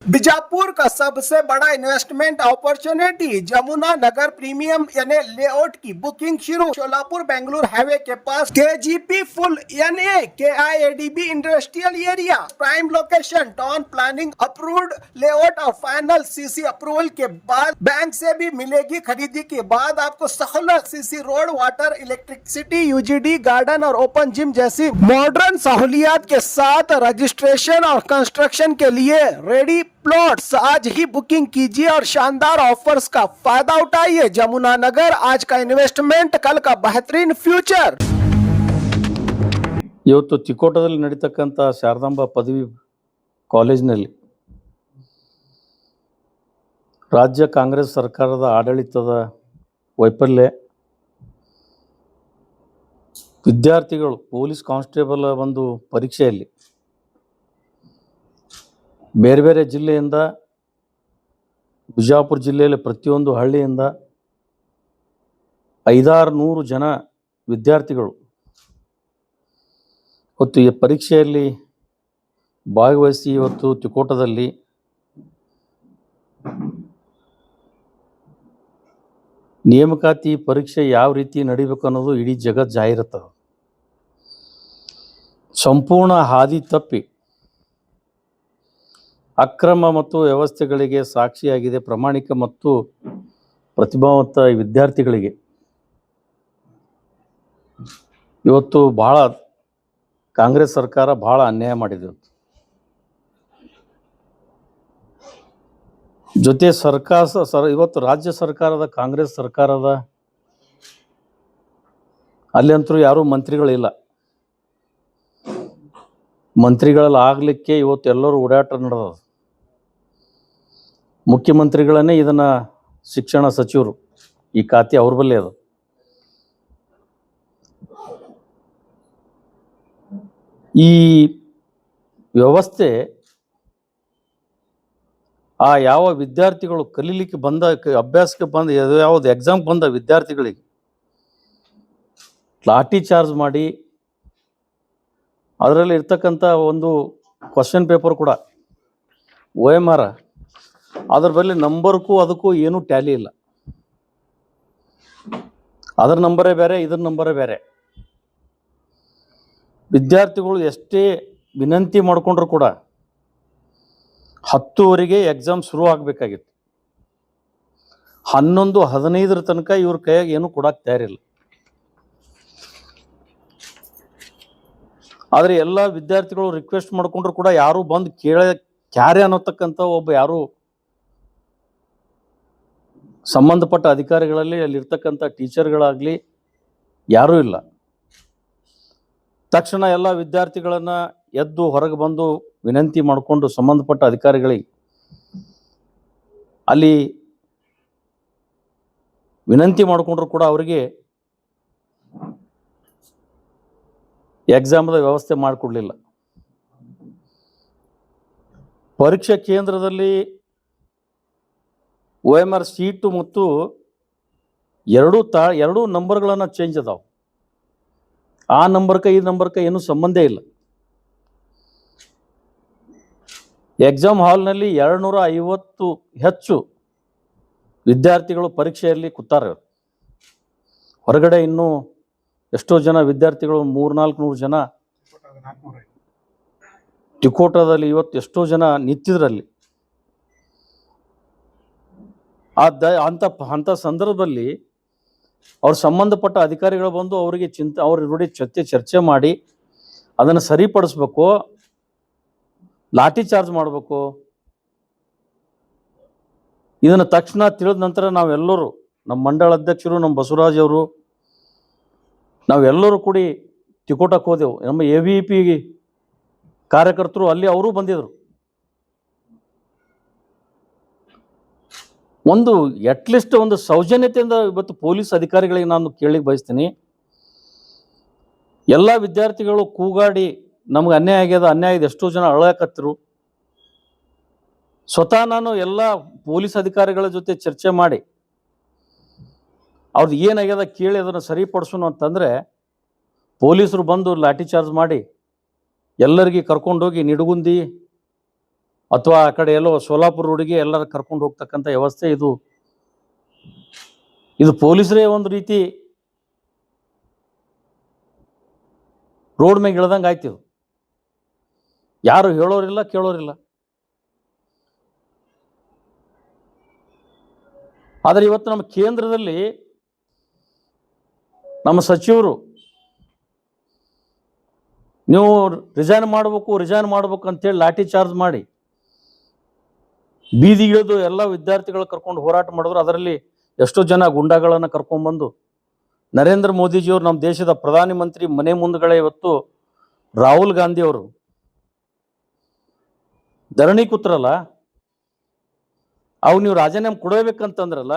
बीजापुर का सबसे बड़ा इन्वेस्टमेंट अपॉर्चुनिटी जमुना नगर प्रीमियम यानी लेआउट की बुकिंग शुरू। सोलापुर बेंगलुरु हाईवे के पास KGP फुल यानी KIADB industrial area, prime location, town planning approved layout और फाइनल CC अप्रूवल के बाद बैंक से भी मिलेगी। खरीदी के बाद आपको सहूलत CC road, water, electricity, UGD, garden और ओपन जिम जैसी मॉडर्न सहूलियात के साथ रजिस्ट्रेशन और कंस्ट्रक्शन के लिए रेडी प्लॉट्स। आज ही बुकिंग कीजिए और शानदार ऑफर्स का फायदा उठाइए। जमुना नगर, आज का इन्वेस्टमेंट, कल का बेहतरीन फ्यूचर। ಇವತ್ತು ತಿಕೋಟದಲ್ಲಿ ನಡೀತಕ್ಕಂಥ ಶಾರದಾಂಬಾ ಪದವಿ ಕಾಲೇಜಿನಲ್ಲಿ ರಾಜ್ಯ ಕಾಂಗ್ರೆಸ್ ಸರ್ಕಾರದ ಆಡಳಿತದ ವೈಫಲ್ಯ, ವಿದ್ಯಾರ್ಥಿಗಳು ಪೊಲೀಸ್ ಕಾನ್ಸ್ಟೇಬಲ್ ಒಂದು ಪರೀಕ್ಷೆಯಲ್ಲಿ ಬೇರೆ ಬೇರೆ ಜಿಲ್ಲೆಯಿಂದ, ಬಿಜಾಪುರ ಜಿಲ್ಲೆಯಲ್ಲಿ ಪ್ರತಿಯೊಂದು ಹಳ್ಳಿಯಿಂದ 500-600 ಜನ ವಿದ್ಯಾರ್ಥಿಗಳು ಇವತ್ತು ಈ ಪರೀಕ್ಷೆಯಲ್ಲಿ ಭಾಗವಹಿಸಿ ಇವತ್ತು ತಿಕೋಟದಲ್ಲಿ ನೇಮಕಾತಿ ಪರೀಕ್ಷೆ ಯಾವ ರೀತಿ ನಡಿಬೇಕು ಅನ್ನೋದು ಇಡೀ ಜಗತ್ ಜಾಹೀರಾತು. ಸಂಪೂರ್ಣ ಹಾದಿ ತಪ್ಪಿ ಅಕ್ರಮ ಮತ್ತು ವ್ಯವಸ್ಥೆಗಳಿಗೆ ಸಾಕ್ಷಿಯಾಗಿದೆ. ಪ್ರಾಮಾಣಿಕ ಮತ್ತು ಪ್ರತಿಭಾವಂತ ವಿದ್ಯಾರ್ಥಿಗಳಿಗೆ ಇವತ್ತು ಬಹಳ ಕಾಂಗ್ರೆಸ್ ಸರ್ಕಾರ ಬಹಳ ಅನ್ಯಾಯ ಮಾಡಿದೆ. ಜೊತೆ ಇವತ್ತು ರಾಜ್ಯ ಸರ್ಕಾರದ, ಕಾಂಗ್ರೆಸ್ ಸರ್ಕಾರದ ಅಲ್ಲಂತರೂ ಯಾರೂ ಮಂತ್ರಿಗಳಿಲ್ಲ. ಮಂತ್ರಿಗಳಲ್ಲಿ ಆಗಲಿಕ್ಕೆ ಇವತ್ತು ಎಲ್ಲರೂ ಓಡಾಟ ನಡೆದ. ಮುಖ್ಯಮಂತ್ರಿಗಳನ್ನೇ ಇದನ್ನ ಶಿಕ್ಷಣ ಸಚಿವರು, ಈ ಖಾತೆ ಅವ್ರ ಬಲ್ಲೇ ಅದು. ಈ ವ್ಯವಸ್ಥೆ ಯಾವ ವಿದ್ಯಾರ್ಥಿಗಳು ಕಲೀಲಿಕ್ಕೆ ಬಂದ, ಅಭ್ಯಾಸಕ್ಕೆ ಬಂದ, ಯಾವ್ದು ಎಕ್ಸಾಮ್ ಬಂದ ವಿದ್ಯಾರ್ಥಿಗಳಿಗೆ ಲಾಠಿ ಚಾರ್ಜ್ ಮಾಡಿ, ಅದರಲ್ಲಿ ಇರ್ತಕ್ಕಂಥ ಒಂದು ಕ್ವಶನ್ ಪೇಪರ್ ಕೂಡ OMR, ಅದ್ರ ಬಳಿ ನಂಬರ್ಗೂ ಅದಕ್ಕೂ ಏನೂ ಟ್ಯಾಲಿ ಇಲ್ಲ. ಅದರ ನಂಬರೇ ಬೇರೆ, ಇದ್ರ ನಂಬರೇ ಬೇರೆ. ವಿದ್ಯಾರ್ಥಿಗಳು ಎಷ್ಟೇ ವಿನಂತಿ ಮಾಡಿಕೊಂಡ್ರು ಕೂಡ 10:00 ಎಕ್ಸಾಮ್ ಶುರು ಆಗಬೇಕಾಗಿತ್ತು. 11:15 ತನಕ ಇವ್ರ ಕೈಯಾಗ ಏನು ಕೊಡಕ್ಕೆ ತಯಾರಿಲ್ಲ. ಆದರೆ ಎಲ್ಲ ವಿದ್ಯಾರ್ಥಿಗಳು ರಿಕ್ವೆಸ್ಟ್ ಮಾಡಿಕೊಂಡ್ರು ಕೂಡ ಯಾರು ಬಂದು ಕ್ಯಾರೆ ಅನ್ನೋತಕ್ಕಂಥ ಒಬ್ಬ ಯಾರು ಸಂಬಂಧಪಟ್ಟ ಅಧಿಕಾರಿಗಳಲ್ಲಿ, ಅಲ್ಲಿರ್ತಕ್ಕಂಥ ಟೀಚರ್ಗಳಾಗಲಿ ಯಾರೂ ಇಲ್ಲ. ತಕ್ಷಣ ಎಲ್ಲ ವಿದ್ಯಾರ್ಥಿಗಳನ್ನು ಎದ್ದು ಹೊರಗೆ ಬಂದು ವಿನಂತಿ ಮಾಡಿಕೊಂಡು ಸಂಬಂಧಪಟ್ಟ ಅಧಿಕಾರಿಗಳಿಗೆ ಅಲ್ಲಿ ವಿನಂತಿ ಮಾಡಿಕೊಂಡ್ರು ಕೂಡ ಅವರಿಗೆ ಎಕ್ಸಾಮ್ದ ವ್ಯವಸ್ಥೆ ಮಾಡಿಕೊಡ್ಲಿಲ್ಲ. ಪರೀಕ್ಷಾ ಕೇಂದ್ರದಲ್ಲಿ OMR ಸೀಟು ಮತ್ತು ಎರಡೂ ನಂಬರ್ಗಳನ್ನು ಚೇಂಜ್ ಅದಾವೆ. ಆ ನಂಬರ್ಗೆ ಈ ನಂಬರ್ಗೆ ಏನೂ ಸಂಬಂಧ ಇಲ್ಲ. ಎಕ್ಸಾಮ್ ಹಾಲ್ನಲ್ಲಿ 250 ಹೆಚ್ಚು ವಿದ್ಯಾರ್ಥಿಗಳು ಪರೀಕ್ಷೆಯಲ್ಲಿ ಕೂತಾರೆ. ಹೊರಗಡೆ ಇನ್ನೂ ಎಷ್ಟೋ ಜನ ವಿದ್ಯಾರ್ಥಿಗಳು, 300-400 ಜನ ತಿಕೋಟದಲ್ಲಿ ಇವತ್ತು ಎಷ್ಟೋ ಜನ ನಿಂತಿದ್ರಲ್ಲಿ. ಅಂಥ ಸಂದರ್ಭದಲ್ಲಿ ಅವ್ರ ಸಂಬಂಧಪಟ್ಟ ಅಧಿಕಾರಿಗಳು ಬಂದು ಅವರಿಗೆ ಅವ್ರ ನೋಡಿ ಚರ್ಚೆ ಮಾಡಿ ಅದನ್ನು ಸರಿಪಡಿಸ್ಬೇಕು, ಲಾಠಿ ಚಾರ್ಜ್ ಮಾಡಬೇಕು. ಇದನ್ನು ತಕ್ಷಣ ತಿಳಿದ ನಂತರ ನಾವೆಲ್ಲರೂ, ನಮ್ಮ ಮಂಡಳ ಅಧ್ಯಕ್ಷರು, ನಮ್ಮ ಬಸವರಾಜ್ ಅವರು, ನಾವೆಲ್ಲರೂ ಕೂಡಿ ತಿಕೋಟಕ್ಕೆ ಹೋದೆವು. ನಮ್ಮ AVP ಕಾರ್ಯಕರ್ತರು ಅಲ್ಲಿ ಅವರು ಬಂದಿದ್ರು. ಒಂದು ಅಟ್ಲೀಸ್ಟ್ ಒಂದು ಸೌಜನ್ಯತೆಯಿಂದ ಇವತ್ತು ಪೊಲೀಸ್ ಅಧಿಕಾರಿಗಳಿಗೆ ನಾನು ಕೇಳಲಿಕ್ಕೆ ಬಯಸ್ತೀನಿ. ಎಲ್ಲ ವಿದ್ಯಾರ್ಥಿಗಳು ಕೂಗಾಡಿ ನಮ್ಗೆ ಅನ್ಯಾಯ ಆಗ್ಯದ, ಅನ್ಯಾಯ ಇದೆ, ಎಷ್ಟೋ ಜನ ಅಳಕತ್ತಿರು. ಸ್ವತಃ ನಾನು ಎಲ್ಲ ಪೊಲೀಸ್ ಅಧಿಕಾರಿಗಳ ಜೊತೆ ಚರ್ಚೆ ಮಾಡಿ ಅವ್ರದ್ದು ಏನಾಗ್ಯದ ಕೇಳಿ ಅದನ್ನು ಸರಿಪಡಿಸೋಣ ಅಂತಂದರೆ, ಪೊಲೀಸರು ಬಂದು ಲಾಠಿ ಚಾರ್ಜ್ ಮಾಡಿ ಎಲ್ಲರಿಗೆ ಕರ್ಕೊಂಡೋಗಿ ನಿಡುಗುಂದಿ ಅಥವಾ ಆ ಕಡೆ ಎಲ್ಲೋ ಸೋಲಾಪುರ ರೋಡಿಗೆ ಎಲ್ಲರ ಕರ್ಕೊಂಡು ಹೋಗ್ತಕ್ಕಂಥ ವ್ಯವಸ್ಥೆ ಇದು. ಇದು ಪೊಲೀಸರೇ ಒಂದು ರೀತಿ ರೋಡ್ ಮೇಲೆ ಇಳ್ದಂಗೆ ಆಯ್ತು. ಯಾರು ಹೇಳೋರಿಲ್ಲ, ಕೇಳೋರಿಲ್ಲ. ಆದರೆ ಇವತ್ತು ನಮ್ಮ ಕೇಂದ್ರದಲ್ಲಿ ನಮ್ಮ ಸಚಿವರು ನೀವು ರಿಸೈನ್ ಮಾಡಬೇಕು ಅಂತೇಳಿ ಲಾಠಿ ಚಾರ್ಜ್ ಮಾಡಿ ಬೀದಿಗಿಳಿದು ಎಲ್ಲ ವಿದ್ಯಾರ್ಥಿಗಳು ಕರ್ಕೊಂಡು ಹೋರಾಟ ಮಾಡಿದ್ರು. ಅದರಲ್ಲಿ ಎಷ್ಟೋ ಜನ ಗುಂಡಾಗಳನ್ನು ಕರ್ಕೊಂಡ್ಬಂದು ನರೇಂದ್ರ ಮೋದಿಜಿಯವರು, ನಮ್ಮ ದೇಶದ ಪ್ರಧಾನಿ ಮಂತ್ರಿ ಮನೆ ಮುಂದ್ಗಡೆ ಇವತ್ತು ರಾಹುಲ್ ಗಾಂಧಿ ಅವರು ಧರಣಿ ಕೂತ್ರಲ್ಲ, ಅವು ನೀವು ರಾಜೀನಾಮೆ ಕೊಡಬೇಕಂತಂದ್ರಲ್ಲ,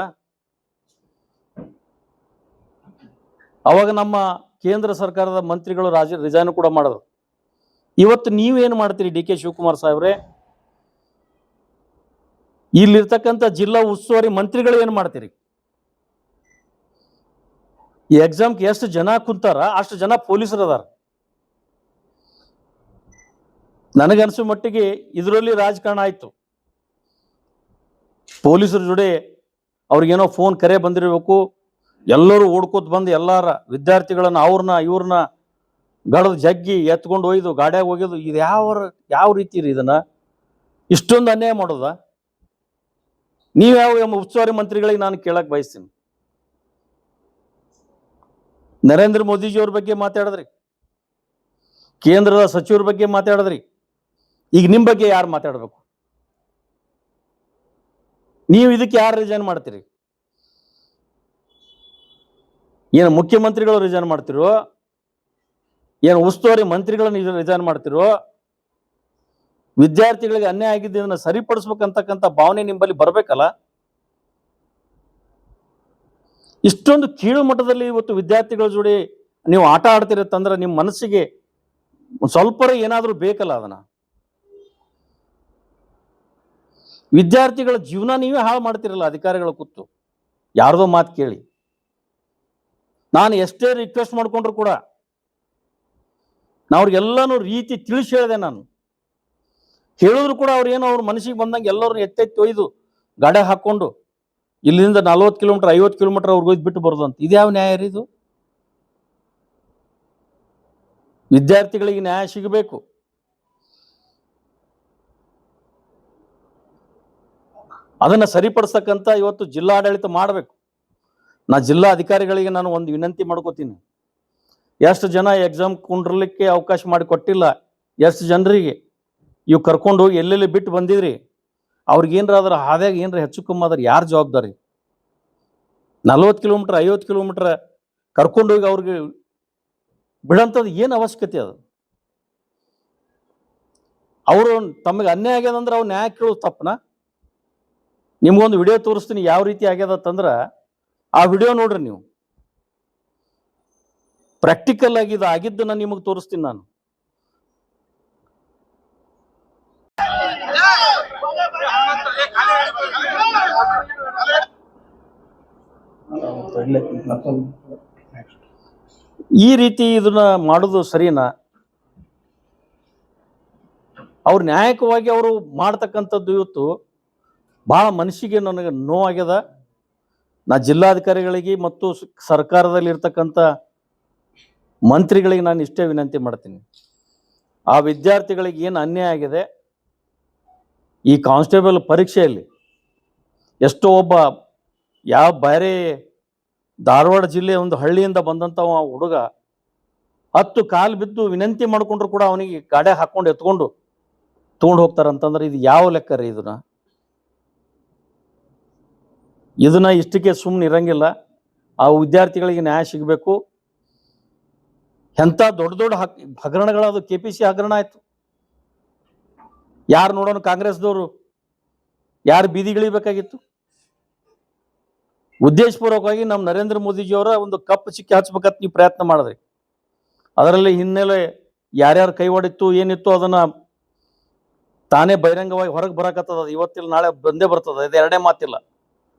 ಅವಾಗ ನಮ್ಮ ಕೇಂದ್ರ ಸರ್ಕಾರದ ಮಂತ್ರಿಗಳು ರಿಸೈನ್ ಕೂಡ ಮಾಡಿದ್ರು. ಇವತ್ತು ನೀವೇನು ಮಾಡ್ತೀರಿ ಡಿ ಕೆ ಶಿವಕುಮಾರ್ ಸಾಹೇಬ್ರೆ? ಇಲ್ಲಿರ್ತಕ್ಕಂಥ ಜಿಲ್ಲಾ ಉಸ್ತುವಾರಿ ಮಂತ್ರಿಗಳು ಏನು ಮಾಡ್ತೀರಿ? ಈ ಎಕ್ಸಾಮ್ಗೆ ಎಷ್ಟು ಜನ ಕುಂತಾರ ಅಷ್ಟು ಜನ ಪೊಲೀಸರು ಅದಾರ. ನನಗನ್ಸೋ ಮಟ್ಟಿಗೆ ಇದರಲ್ಲಿ ರಾಜಕಾರಣ ಆಯ್ತು. ಪೊಲೀಸರ ಜೊತೆ ಅವ್ರಿಗೇನೋ ಫೋನ್ ಕರೆ ಬಂದಿರಬೇಕು, ಎಲ್ಲರೂ ಓಡ್ಕೋತ ಬಂದು ಎಲ್ಲಾರ ವಿದ್ಯಾರ್ಥಿಗಳನ್ನ ಇವ್ರನ್ನ ಗಡದ ಜಗ್ಗಿ ಎತ್ಕೊಂಡು ಒಯ್ದು ಗಾಡ್ಯಾಗ ಹೋಗ್ಯೋದು, ಇದು ಯಾವ ರೀತಿ ರೀ? ಇದನ್ನ ಇಷ್ಟೊಂದು ಅನ್ಯಾಯ ಮಾಡೋದ? ನೀವ್ಯಾವ ಉಸ್ತುವಾರಿ ಮಂತ್ರಿಗಳಿಗೆ ನಾನು ಕೇಳಕ್ ಬಯಸ್ತೀನಿ. ನರೇಂದ್ರ ಮೋದಿಜಿಯವ್ರ ಬಗ್ಗೆ ಮಾತಾಡಿದ್ರಿ, ಕೇಂದ್ರದ ಸಚಿವರ ಬಗ್ಗೆ ಮಾತಾಡಿದ್ರಿ, ಈಗ ನಿಮ್ ಬಗ್ಗೆ ಯಾರು ಮಾತಾಡ್ಬೇಕು? ನೀವು ಇದಕ್ಕೆ ಯಾರು ರಿಸೈನ್ ಮಾಡ್ತೀರಿ? ಏನು ಮುಖ್ಯಮಂತ್ರಿಗಳು ರಿಸೈನ್ ಮಾಡ್ತಿರೋ, ಏನು ಉಸ್ತುವಾರಿ ಮಂತ್ರಿಗಳನ್ನ ರಿಸೈನ್ ಮಾಡ್ತಿರೋ? ವಿದ್ಯಾರ್ಥಿಗಳಿಗೆ ಅನ್ಯಾಯ ಆಗಿದ್ದು ಇದನ್ನ ಸರಿಪಡಿಸ್ಬೇಕಂತಕ್ಕಂಥ ಭಾವನೆ ನಿಮ್ಮಲ್ಲಿ ಬರಬೇಕಲ್ಲ. ಇಷ್ಟೊಂದು ಕೀಳು ಮಟ್ಟದಲ್ಲಿ ಇವತ್ತು ವಿದ್ಯಾರ್ಥಿಗಳ ಜೋಡಿ ನೀವು ಆಟ ಆಡ್ತಿರತ್ತಂದ್ರೆ ನಿಮ್ಮ ಮನಸ್ಸಿಗೆ ಸ್ವಲ್ಪ ಏನಾದರೂ ಬೇಕಲ್ಲ. ಅದನ್ನ ವಿದ್ಯಾರ್ಥಿಗಳ ಜೀವನ ನೀವೇ ಹಾಳು ಮಾಡ್ತಿರಲ್ಲ ಅಧಿಕಾರಿಗಳ ಕೂತು ಯಾರ್ದೋ ಮಾತು ಕೇಳಿ. ನಾನು ಎಷ್ಟೇ ರಿಕ್ವೆಸ್ಟ್ ಮಾಡ್ಕೊಂಡ್ರು ಕೂಡ ಅವ್ರಿಗೆಲ್ಲನೂ ರೀತಿ ತಿಳಿಸಿ ಹೇಳಿದೆ. ನಾನು ಹೇಳಿದ್ರು ಕೂಡ ಅವ್ರ ಮನಸ್ಸಿಗೆ ಬಂದಂಗೆ ಎಲ್ಲರನ್ನು ಎತ್ತೆತ್ತಿ ಒಯ್ದು ಗಾಡಿ ಹಾಕೊಂಡು ಇಲ್ಲಿಂದ 40 ಕಿಲೋಮೀಟರ್ 50 ಕಿಲೋಮೀಟರ್ ಅವ್ರಿಗೆ ಒಯ್ದು ಬಿಟ್ಟು ಬರೋದು ಅಂತ, ಇದ್ಯಾವ ನ್ಯಾಯ ರೀ ಇದು? ವಿದ್ಯಾರ್ಥಿಗಳಿಗೆ ನ್ಯಾಯ ಸಿಗಬೇಕು. ಅದನ್ನ ಸರಿಪಡಿಸ್ತಕ್ಕಂಥ ಇವತ್ತು ಜಿಲ್ಲಾಡಳಿತ ಮಾಡಬೇಕು. ನಾ ಜಿಲ್ಲಾ ಅಧಿಕಾರಿಗಳಿಗೆ ನಾನು ಒಂದು ವಿನಂತಿ ಮಾಡ್ಕೋತೀನಿ. ಎಷ್ಟು ಜನ ಎಕ್ಸಾಮ್ ಕುಂಡ್ರಲಿಕ್ಕೆ ಅವಕಾಶ ಮಾಡಿ ಕೊಟ್ಟಿಲ್ಲ, ಎಷ್ಟು ಜನರಿಗೆ ಇವು ಕರ್ಕೊಂಡು ಹೋಗಿ ಎಲ್ಲೆಲ್ಲಿ ಬಿಟ್ಟು ಬಂದಿದ್ರಿ, ಅವ್ರಿಗೇನ್ರ ಅದ್ರ ಹಾದ್ಯಾಗ ಏನ್ರ ಹೆಚ್ಚು ಕಮ್ಮಿ ಆದ್ರೆ ಯಾರು ಜವಾಬ್ದಾರಿ? 40 ಕಿಲೋಮೀಟರ್ 50 ಕಿಲೋಮೀಟರ್ ಕರ್ಕೊಂಡೋಗಿ ಅವ್ರಿಗೆ ಬಿಡಂಥದ್ದು ಏನು ಅವಶ್ಯಕತೆ? ಅದು ಅವರು ತಮಗೆ ಅನ್ಯಾಯ ಆಗ್ಯದಂದ್ರೆ ಅವ್ರು ನ್ಯಾಯ ಕೇಳೋದು ತಪ್ಪನ? ನಿಮ್ಗೊಂದು ವಿಡಿಯೋ ತೋರಿಸ್ತೀನಿ ಯಾವ ರೀತಿ ಆಗ್ಯದಂದ್ರೆ, ಆ ವಿಡಿಯೋ ನೋಡ್ರಿ ನೀವು. ಪ್ರಾಕ್ಟಿಕಲ್ ಆಗಿ ಇದು ಆಗಿದ್ದನ್ನ ನಿಮಗೆ ತೋರಿಸ್ತೀನಿ ನಾನು. ಈ ರೀತಿ ಇದನ್ನ ಮಾಡೋದು ಸರಿನಾ? ಅವ್ರು ನ್ಯಾಯಕವಾಗಿ ಅವರು ಮಾಡ್ತಕ್ಕಂಥದ್ದು ಇವತ್ತು ಬಹಳ ಮನಸ್ಸಿಗೆ ನನಗೆ ನೋವಾಗ್ಯದ. ನಾ ಜಿಲ್ಲಾಧಿಕಾರಿಗಳಿಗೆ ಮತ್ತು ಸರ್ಕಾರದಲ್ಲಿ ಇರ್ತಕ್ಕಂಥ ಮಂತ್ರಿಗಳಿಗೆ ನಾನು ಇಷ್ಟೇ ವಿನಂತಿ ಮಾಡ್ತೀನಿ. ಆ ವಿದ್ಯಾರ್ಥಿಗಳಿಗೆ ಏನು ಅನ್ಯಾಯ ಆಗಿದೆ, ಈ ಕಾನ್ಸ್ಟೇಬಲ್ ಪರೀಕ್ಷೆಯಲ್ಲಿ ಎಷ್ಟೋ ಒಬ್ಬ ಯಾವ ಬೇರೆ ಧಾರವಾಡ ಜಿಲ್ಲೆ ಒಂದು ಹಳ್ಳಿಯಿಂದ ಬಂದಂಥ ಹುಡುಗ 10 ಕಾಲು ಬಿದ್ದು ವಿನಂತಿ ಮಾಡ್ಕೊಂಡ್ರು ಕೂಡ ಅವನಿಗೆ ಗಾಡಿ ಹಾಕೊಂಡು ಎತ್ಕೊಂಡು ತೊಗೊಂಡು ಹೋಗ್ತಾರಂತಂದ್ರೆ ಇದು ಯಾವ ಲೆಕ್ಕ ರೀ? ಇದನ್ನ ಇಷ್ಟಕ್ಕೆ ಸುಮ್ಮನೆ ಇರಂಗಿಲ್ಲ. ಆ ವಿದ್ಯಾರ್ಥಿಗಳಿಗೆ ನ್ಯಾಯ ಸಿಗಬೇಕು. ಎಂಥ ದೊಡ್ಡ ದೊಡ್ಡ ಹಗರಣಗಳದು, KPC ಹಗರಣ ಆಯ್ತು. ಯಾರು ನೋಡೋಣ ಕಾಂಗ್ರೆಸ್ದವರು ಯಾರು ಬೀದಿಗಿಳಿಬೇಕಾಗಿತ್ತು? ಉದ್ದೇಶಪೂರ್ವಕವಾಗಿ ನಮ್ಮ ನರೇಂದ್ರ ಮೋದಿಜಿಯವರ ಒಂದು ಕಪ್ಪು ಚಿಕ್ಕಿ ಹಚ್ಬೇಕಂತ ನೀವು ಪ್ರಯತ್ನ ಮಾಡಿದ್ರಿ. ಅದರಲ್ಲಿ ಹಿನ್ನೆಲೆ ಯಾರ್ಯಾರು ಕೈ ಹೊಡಿತ್ತು ಏನಿತ್ತು ಅದನ್ನ ತಾನೇ ಬಹಿರಂಗವಾಗಿ ಹೊರಗೆ ಬರಕತ್ತದ. ಇವತ್ತಿಲ್ಲ ನಾಳೆ ಬಂದೇ ಬರ್ತದ, ಇದು ಎರಡೇ ಮಾತಿಲ್ಲ.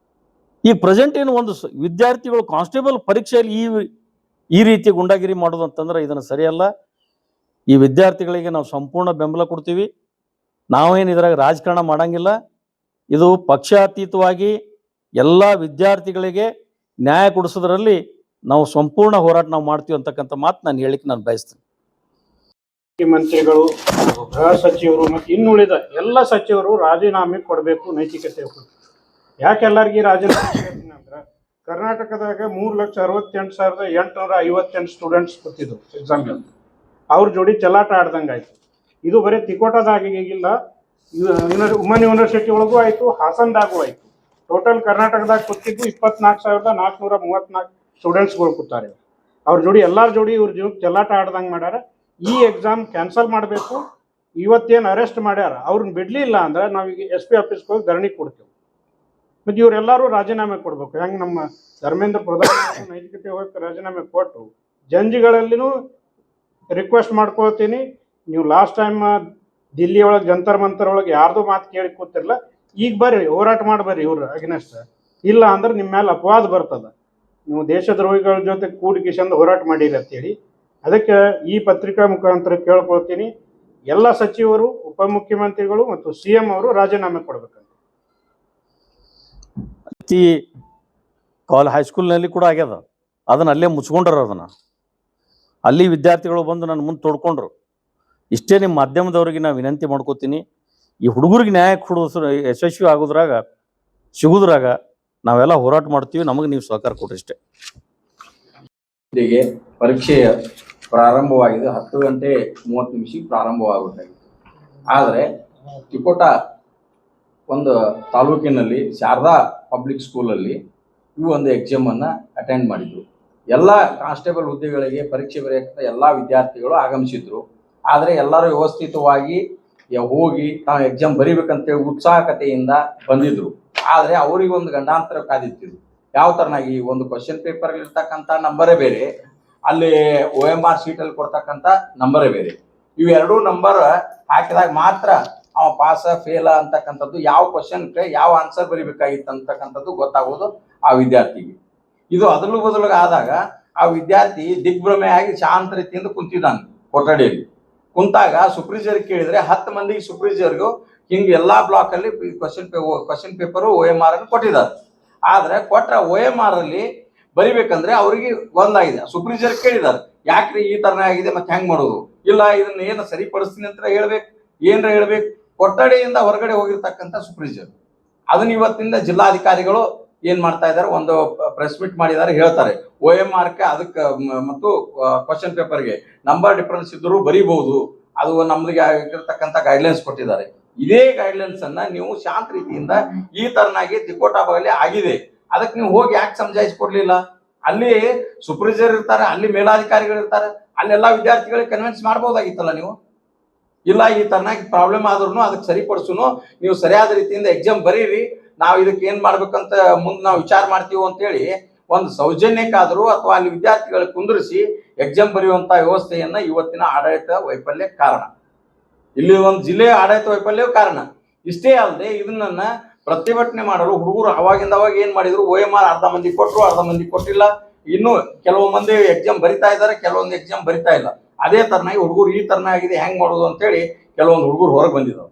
ಈ ಪ್ರೆಸೆಂಟ್ ಏನು ಒಂದು ವಿದ್ಯಾರ್ಥಿಗಳು ಕಾನ್ಸ್ಟೇಬಲ್ ಪರೀಕ್ಷೆಯಲ್ಲಿ ಈ ರೀತಿ ಗುಂಡಾಗಿರಿ ಮಾಡೋದು ಅಂತಂದ್ರೆ ಇದನ್ನು ಸರಿಯಲ್ಲ. ಈ ವಿದ್ಯಾರ್ಥಿಗಳಿಗೆ ನಾವು ಸಂಪೂರ್ಣ ಬೆಂಬಲ ಕೊಡ್ತೀವಿ. ನಾವೇನು ಇದ್ರಾಗ ರಾಜಕಾರಣ ಮಾಡಂಗಿಲ್ಲ. ಇದು ಪಕ್ಷಾತೀತವಾಗಿ ಎಲ್ಲ ವಿದ್ಯಾರ್ಥಿಗಳಿಗೆ ನ್ಯಾಯ ಕೊಡಿಸೋದ್ರಲ್ಲಿ ನಾವು ಸಂಪೂರ್ಣ ಹೋರಾಟ ನಾವು ಮಾಡ್ತೀವಿ ಅಂತಕ್ಕಂಥ ಮಾತು ನಾನು ಹೇಳಿಕ್ಕೆ ನಾನು ಬಯಸ್ತೇನೆ. ಮುಖ್ಯಮಂತ್ರಿಗಳು, ಗೃಹ ಸಚಿವರು ಮತ್ತು ಇನ್ನುಳಿದ ಎಲ್ಲ ಸಚಿವರು ರಾಜೀನಾಮೆ ಕೊಡಬೇಕು. ನೈತಿಕತೆ ಯಾಕೆ ಎಲ್ಲರಿಗೂ ರಾಜೀನಾಮೆ ಕೊಡ್ತೀನಿ ಅಂದ್ರೆ, ಕರ್ನಾಟಕದಾಗ 3,68,858 ಸ್ಟೂಡೆಂಟ್ಸ್ ಕೂತಿದ್ರು ಎಕ್ಸಾಮ್ಗೆ. ಅವ್ರ ಜೋಡಿ ಚಲಾಟ ಆಡ್ದಂಗೆ ಆಯ್ತು. ಇದು ಬರೀ ತಿಕೋಟದಾಗಿಲ್ಲ, ಉಮನ್ ಯೂನಿವರ್ಸಿಟಿ ಒಳಗೂ ಆಯಿತು, ಹಾಸನದಾಗೂ ಆಯಿತು. ಟೋಟಲ್ ಕರ್ನಾಟಕದಾಗ ಕೂತಿದ್ದು 24,434 ಸ್ಟೂಡೆಂಟ್ಸ್ಗಳು ಕೂತಾರೆ. ಅವ್ರ ಜೋಡಿ ಎಲ್ಲರ ಜೋಡಿ ಇವ್ರ ಚಲಾಟ ಆಡ್ದಂಗೆ ಮಾಡ್ಯಾರ. ಈ ಎಕ್ಸಾಮ್ ಕ್ಯಾನ್ಸಲ್ ಮಾಡಬೇಕು. ಇವತ್ತೇನು ಅರೆಸ್ಟ್ ಮಾಡ್ಯಾರ ಅವ್ರನ್ನ ಬಿಡಲಿಲ್ಲ ಅಂದ್ರೆ ನಾವೀಗ SP ಆಫೀಸ್ಗೆ ಹೋಗಿ ಧರಣಿ ಕೊಡ್ತೀವಿ. ಮತ್ತು ಇವರೆಲ್ಲರೂ ರಾಜೀನಾಮೆ ಕೊಡಬೇಕು. ಹೆಂಗೆ ನಮ್ಮ ಧರ್ಮೇಂದ್ರ ಪ್ರಧಾನ ನೈತಿಕತೆ ಹೋಗಿ ರಾಜೀನಾಮೆ ಕೊಟ್ಟು ಜಂಜಿಗಳಲ್ಲಿನೂ ರಿಕ್ವೆಸ್ಟ್ ಮಾಡ್ಕೊಳ್ತೀನಿ, ನೀವು ಲಾಸ್ಟ್ ಟೈಮ್ ದಿಲ್ಲಿ ಒಳಗೆ ಜಂತರ್ ಮಂತರ್ ಒಳಗೆ ಯಾರ್ದು ಮಾತು ಕೇಳಿ ಕೂತಿರಲ್ಲ, ಈಗ ಬರ್ರಿ ಹೋರಾಟ ಮಾಡ್ಬರ್ರಿ ಇವ್ರು ಅಗೇನೆಸ್ಟ್. ಇಲ್ಲ ಅಂದ್ರೆ ನಿಮ್ಮ ಮೇಲೆ ಅಪವಾದ ಬರ್ತದೆ, ನೀವು ದೇಶದ್ರೋಹಿಗಳ ಜೊತೆ ಕೂಡಿಕಿಸಂದು ಹೋರಾಟ ಮಾಡಿರಿ ಅಂತೇಳಿ. ಅದಕ್ಕೆ ಈ ಪತ್ರಿಕಾ ಮುಖಾಂತರ ಕೇಳ್ಕೊಳ್ತೀನಿ, ಎಲ್ಲ ಸಚಿವರು, ಉಪಮುಖ್ಯಮಂತ್ರಿಗಳು ಮತ್ತು CM ಅವರು ರಾಜೀನಾಮೆ ಕೊಡ್ಬೇಕಂತ. ಹೈಸ್ಕೂಲ್ನಲ್ಲಿ ಕೂಡ ಆಗ್ಯದ, ಅದನ್ನ ಅಲ್ಲೇ ಮುಚ್ಕೊಂಡ್ರ. ಅದನ್ನ ಅಲ್ಲಿ ವಿದ್ಯಾರ್ಥಿಗಳು ಬಂದು ನನ್ನ ಮುಂದೆ ತೊಡ್ಕೊಂಡ್ರು. ಇಷ್ಟೇ ನಿಮ್ಮ ಮಾಧ್ಯಮದವ್ರಿಗೆ ನಾನು ವಿನಂತಿ ಮಾಡ್ಕೋತೀನಿ, ಈ ಹುಡುಗರಿಗೆ ನ್ಯಾಯ ಕೊಡೋದು ಯಶಸ್ವಿ ಸಿಗೋದ್ರಾಗ ನಾವೆಲ್ಲ ಹೋರಾಟ ಮಾಡ್ತೀವಿ. ನಮಗೆ ನೀವು ಸಹಕಾರ ಕೊಡ್ರಿ ಇಷ್ಟೇ. ಪರೀಕ್ಷೆಯ ಪ್ರಾರಂಭವಾಗಿದೆ. 10:30 ಪ್ರಾರಂಭವಾಗಬೇಕಾಗಿತ್ತು. ಆದರೆ ತಿಕೋಟ ಒಂದು ತಾಲೂಕಿನಲ್ಲಿ ಶಾರದಾ ಪಬ್ಲಿಕ್ ಸ್ಕೂಲಲ್ಲಿ ಈ ಒಂದು ಎಕ್ಸಾಮನ್ನು ಅಟೆಂಡ್ ಮಾಡಿದ್ರು. ಎಲ್ಲ ಕಾನ್ಸ್ಟೇಬಲ್ ಹುದ್ದೆಗಳಿಗೆ ಪರೀಕ್ಷೆ ಬರೆಯಕ್ಕೆ ಎಲ್ಲ ವಿದ್ಯಾರ್ಥಿಗಳು ಆಗಮಿಸಿದ್ರು. ಆದರೆ ಎಲ್ಲರೂ ವ್ಯವಸ್ಥಿತವಾಗಿ ಹೋಗಿ ತಾವು ಎಕ್ಸಾಮ್ ಬರೀಬೇಕಂತೇಳಿ ಉತ್ಸಾಹಕತೆಯಿಂದ ಬಂದಿದ್ರು. ಆದರೆ ಅವರಿಗೊಂದು ಗಂಡಾಂತರ ಕಾದಿತ್ತಿದ್ರು. ಯಾವ ಥರನಾಗಿ ಒಂದು ಕ್ವಶನ್ ಪೇಪರ್ ಇರ್ತಕ್ಕಂಥ ನಂಬರೇ ಬೇರೆ, ಅಲ್ಲಿ OMR ಶೀಟಲ್ಲಿ ಕೊಡ್ತಕ್ಕಂಥ ನಂಬರೇ ಬೇರೆ. ಇವೆರಡೂ ನಂಬರ್ ಹಾಕಿದಾಗ ಮಾತ್ರ ಅವ ಪಾಸ ಫೇಲ ಅಂತಕ್ಕಂಥದ್ದು, ಯಾವ ಕ್ವಶನ್ಗೆ ಯಾವ ಆನ್ಸರ್ ಬರೀಬೇಕಾಗಿತ್ತು ಅಂತಕ್ಕಂಥದ್ದು ಗೊತ್ತಾಗೋದು ಆ ವಿದ್ಯಾರ್ಥಿಗೆ. ಇದು ಅದಲು ಬದಲಿಗೆ ಆದಾಗ ಆ ವಿದ್ಯಾರ್ಥಿ ದಿಗ್ಭ್ರಮೆ ಆಗಿ ಶಾಂತ ರೀತಿಯಿಂದ ಕುಂತಿದ್ದಾನೆ ಕೊಠಡಿಯಲ್ಲಿ. ಕುಂತಾಗ ಸೂಪರ್ವೈಸರ್ ಕೇಳಿದ್ರೆ 10 ಮಂದಿಗೆ ಸೂಪರ್ವೈಸರ್ಗೂ ಹಿಂಗೆ ಎಲ್ಲ ಬ್ಲಾಕಲ್ಲಿ ಕ್ವಶನ್ ಪೇಪರು OMR ಅನ್ನು ಕೊಟ್ಟಿದ್ದಾರೆ. ಆದರೆ ಕೊಟ್ಟರೆ OMR ಅಲ್ಲಿ ಬರಿಬೇಕಂದ್ರೆ ಅವರಿಗೆ ಒಂದಾಗಿದೆ. ಸೂಪರ್ವೈಸರ್ ಕೇಳಿದ್ದಾರೆ, ಯಾಕ್ರಿ ಈ ಥರನೇ ಆಗಿದೆ, ಮತ್ತೆ ಹೆಂಗೆ ಮಾಡೋದು? ಇಲ್ಲ, ಇದನ್ನ ಏನು ಸರಿಪಡಿಸ್ತೀನಿ ಅಂತ ಹೇಳ್ಬೇಕು, ಏನರ ಹೇಳ್ಬೇಕು. ಕೊಠಡಿಯಿಂದ ಹೊರಗಡೆ ಹೋಗಿರ್ತಕ್ಕಂಥ ಸೂಪರ್ವೈಸರ್ ಅದನ್ನ ಇವತ್ತಿಂದ ಜಿಲ್ಲಾಧಿಕಾರಿಗಳು ಏನ್ ಮಾಡ್ತಾ ಇದ್ದಾರೆ, ಒಂದು ಪ್ರೆಸ್ ಮೀಟ್ ಮಾಡಿದ್ದಾರೆ, ಹೇಳ್ತಾರೆ OMRಗೆ ಅದಕ್ಕೆ ಮತ್ತು ಕ್ವಶನ್ ಪೇಪರ್ಗೆ ನಂಬರ್ ಡಿಫರೆನ್ಸ್ ಇದ್ದರೂ ಬರೀಬಹುದು, ಅದು ನಮ್ಗೆ ಆಗಿರ್ತಕ್ಕಂಥ ಗೈಡ್ಲೈನ್ಸ್ ಕೊಟ್ಟಿದ್ದಾರೆ. ಇದೇ ಗೈಡ್ಲೈನ್ಸ್ ಅನ್ನ ನೀವು ಶಾಂತ ರೀತಿಯಿಂದ ಈ ತರನಾಗಿ ತಿಕೋಟಾ ಬಗಲಿ ಆಗಿದೆ, ಅದಕ್ಕೆ ನೀವು ಹೋಗಿ ಯಾಕೆ ಸಮಜಾಯಿಸ್ಕೊಡ್ಲಿಲ್ಲ? ಅಲ್ಲಿ ಸೂಪರ್ವೈಸರ್ ಇರ್ತಾರೆ, ಅಲ್ಲಿ ಮೇಲಾಧಿಕಾರಿಗಳು ಇರ್ತಾರೆ, ಅಲ್ಲೆಲ್ಲ ವಿದ್ಯಾರ್ಥಿಗಳಿಗೆ ಕನ್ವಿನ್ಸ್ ಮಾಡ್ಬೋದಾಗಿತ್ತಲ್ಲ ನೀವು. ಇಲ್ಲ, ಈ ತರನಾಗಿ ಪ್ರಾಬ್ಲಮ್ ಆದ್ರೂ ಅದಕ್ಕೆ ಸರಿಪಡಿಸುನು, ನೀವು ಸರಿಯಾದ ರೀತಿಯಿಂದ ಎಕ್ಸಾಮ್ ಬರೀರಿ, ನಾವು ಇದಕ್ಕೆ ಏನ್ ಮಾಡ್ಬೇಕಂತ ಮುಂದೆ ನಾವು ವಿಚಾರ ಮಾಡ್ತೀವಿ ಅಂತೇಳಿ ಒಂದು ಸೌಜನ್ಯಕ್ಕಾದರೂ ಅಥವಾ ಅಲ್ಲಿ ವಿದ್ಯಾರ್ಥಿಗಳಿಗೆ ಕುಂದಿರಿಸಿ ಎಕ್ಸಾಮ್ ಬರೆಯುವಂತ ವ್ಯವಸ್ಥೆಯನ್ನ ಇವತ್ತಿನ ಆಡಳಿತ ವೈಫಲ್ಯ ಕಾರಣ. ಇಲ್ಲಿ ಒಂದು ಜಿಲ್ಲೆಯ ಆಡಳಿತ ವೈಫಲ್ಯ ಕಾರಣ. ಇಷ್ಟೇ ಅಲ್ಲದೆ ಇದನ್ನ ಪ್ರತಿಭಟನೆ ಮಾಡಲು ಹುಡುಗರು ಅವಾಗಿಂದ ಅವಾಗ ಏನ್ ಮಾಡಿದ್ರು, OMR ಅರ್ಧ ಮಂದಿ ಕೊಟ್ಟರು, ಅರ್ಧ ಮಂದಿ ಕೊಟ್ಟಿಲ್ಲ. ಇನ್ನು ಕೆಲವು ಮಂದಿ ಎಕ್ಸಾಮ್ ಬರಿತಾ ಇದ್ದಾರೆ, ಕೆಲವೊಂದು ಎಕ್ಸಾಮ್ ಬರಿತಾ ಇಲ್ಲ. ಅದೇ ತರನಾಗಿ ಹುಡುಗರು ಈ ತರನಾಗಿದೆ, ಹೆಂಗ್ ಮಾಡೋದು ಅಂತೇಳಿ ಕೆಲವೊಂದು ಹುಡುಗರು ಹೊರಗೆ ಬಂದಿದ್ರು.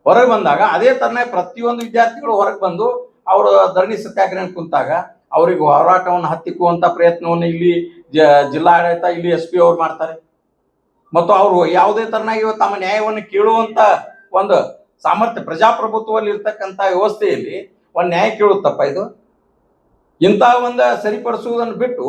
ಹೊರಗೆ ಬಂದಾಗ ಅದೇ ತರನಾಗಿ ಪ್ರತಿಯೊಂದು ವಿದ್ಯಾರ್ಥಿಗಳು ಹೊರಗೆ ಬಂದು ಅವರು ಧರಣಿ ಸತ್ಯಾಗ್ರಹ ಕುಂತಾಗ ಅವರಿಗೆ ಹೋರಾಟವನ್ನು ಹತ್ತಿಕ್ಕುವಂತ ಪ್ರಯತ್ನವನ್ನು ಇಲ್ಲಿ ಜಿಲ್ಲಾಡಳಿತ, ಇಲ್ಲಿ SP ಅವ್ರು ಮಾಡ್ತಾರೆ. ಮತ್ತು ಅವರು ಯಾವುದೇ ತರನಾಗಿ ತಮ್ಮ ನ್ಯಾಯವನ್ನು ಕೇಳುವಂತ ಒಂದು ಸಾಮರ್ಥ್ಯ ಪ್ರಜಾಪ್ರಭುತ್ವದಲ್ಲಿ ಇರ್ತಕ್ಕಂಥ ವ್ಯವಸ್ಥೆಯಲ್ಲಿ ಒಂದು ನ್ಯಾಯ ಕೇಳುತ್ತಪ್ಪ ಇದು? ಇಂಥ ಒಂದು ಸರಿಪಡಿಸುವುದನ್ನು ಬಿಟ್ಟು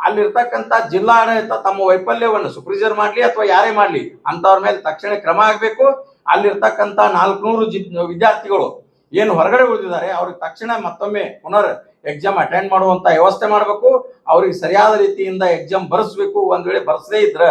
ಅಲ್ಲಿರ್ತಕ್ಕಂಥ ಜಿಲ್ಲಾಡಳಿತ ತಮ್ಮ ವೈಫಲ್ಯವನ್ನು ಸೂಪರ್ವೈಸರ್ ಮಾಡಲಿ ಅಥವಾ ಯಾರೇ ಮಾಡಲಿ ಅಂಥವ್ರ ಮೇಲೆ ತಕ್ಷಣ ಕ್ರಮ ಆಗಬೇಕು. ಅಲ್ಲಿರ್ತಕ್ಕಂಥ 400 ವಿದ್ಯಾರ್ಥಿಗಳು ಏನು ಹೊರಗಡೆ ಉಳಿದಿದ್ದಾರೆ ಅವ್ರಿಗೆ ತಕ್ಷಣ ಮತ್ತೊಮ್ಮೆ ಪುನರ್ ಎಕ್ಸಾಮ್ ಅಟೆಂಡ್ ಮಾಡುವಂತ ವ್ಯವಸ್ಥೆ ಮಾಡಬೇಕು. ಅವ್ರಿಗೆ ಸರಿಯಾದ ರೀತಿಯಿಂದ ಎಕ್ಸಾಮ್ ಬರೆಸಬೇಕು. ಒಂದ್ ವೇಳೆ ಬರೆಸದೇ ಇದ್ರೆ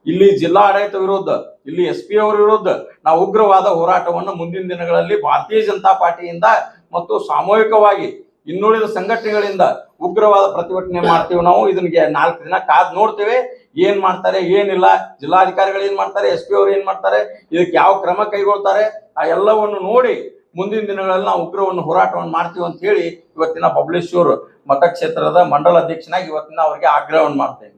ಇಲ್ಲಿ ಜಿಲ್ಲಾ ಆಡಳಿತ ವಿರುದ್ಧ, ಇಲ್ಲಿ SP ಅವರ ವಿರುದ್ಧ ನಾವು ಉಗ್ರವಾದ ಹೋರಾಟವನ್ನು ಮುಂದಿನ ದಿನಗಳಲ್ಲಿ ಭಾರತೀಯ ಜನತಾ ಪಾರ್ಟಿಯಿಂದ ಮತ್ತು ಸಾಮೂಹಿಕವಾಗಿ ಇನ್ನುಳಿದ ಸಂಘಟನೆಗಳಿಂದ ಉಗ್ರವಾದ ಪ್ರತಿಭಟನೆ ಮಾಡ್ತೀವಿ. ನಾವು ಇದನ್ಗೆ 4 ದಿನ ಕಾದ್ ನೋಡ್ತೇವೆ, ಏನ್ ಮಾಡ್ತಾರೆ ಏನಿಲ್ಲ, ಜಿಲ್ಲಾಧಿಕಾರಿಗಳು ಏನ್ ಮಾಡ್ತಾರೆ, SP ಅವರು ಏನ್ ಮಾಡ್ತಾರೆ, ಇದಕ್ಕೆ ಯಾವ ಕ್ರಮ ಕೈಗೊಳ್ತಾರೆ, ಆ ಎಲ್ಲವನ್ನು ನೋಡಿ ಮುಂದಿನ ದಿನಗಳಲ್ಲಿ ನಾವು ಉಗ್ರವನ್ನು ಹೋರಾಟವನ್ನು ಮಾಡ್ತೀವಿ ಅಂತ ಹೇಳಿ ಇವತ್ತಿನ ಬಬಲೇಶ್ವರ ಮತಕ್ಷೇತ್ರದ ಮಂಡಲ ಅಧ್ಯಕ್ಷನಾಗಿ ಇವತ್ತಿನ ಅವರಿಗೆ ಆಗ್ರಹವನ್ನು ಮಾಡ್ತೇವೆ.